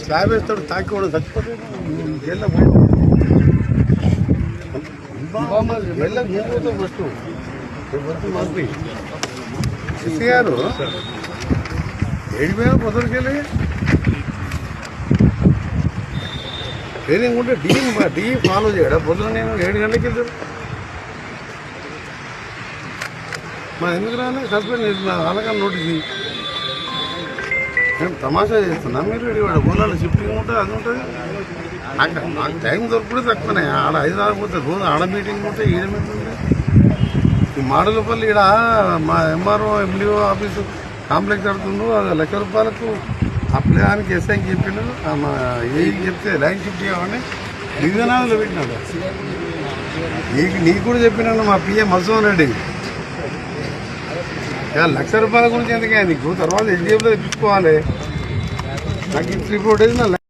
slab వేస్తాడు తాకివాడు చచ్చిపోతే జైల్లో వెళ్ళకపోతాం ఫస్ట్ మంత్రి ఎస్సీ గారు ఏడిపోయినా పొద్దుకెళ్ళి ట్రైనింగ్ ఉంటే డి ఫాలో చేయడా పొద్దున నేను 7 గంటలకి వెళ్తాను మా ఎందుకు రాలే సస్పెండ్ చేస్తున్నా అలాగే నోటీస్ నేను తమాషా చేస్తున్నా మీరు వాడు ఊళ్ళలో షిఫ్టింగ్ ఉంటుంది అది ఉంటుంది నాకు టైం దొరకడే తక్కువనే ఆడ 5-6 పోతే రోజు ఆడ మీటింగ్ ఉంటే ఈడ మీటింగ్ ఉంటాయి ఈ మాడలపల్లి ఈడ మా ఎంఆర్ఓ ఎండిఓ ఆఫీసు కాంప్లెక్స్ కడుతుండు అది ₹1,00,000 అప్లయానికి ఎస్ఐకి చెప్పిండు మా ఏకి చెప్తే లైన్ షిఫ్ట్ చేయమని డివిజనాల్లో పెట్టినాడు నీకు కూడా చెప్పినాను మా పిఏ మధుసూదన్ రెడ్డి ₹1,00,000 గురించి ఎందుకే నీకు తర్వాత హెచ్డిఎఫ్లో తెప్పించుకోవాలి నాకు 3-4 డేస్ నా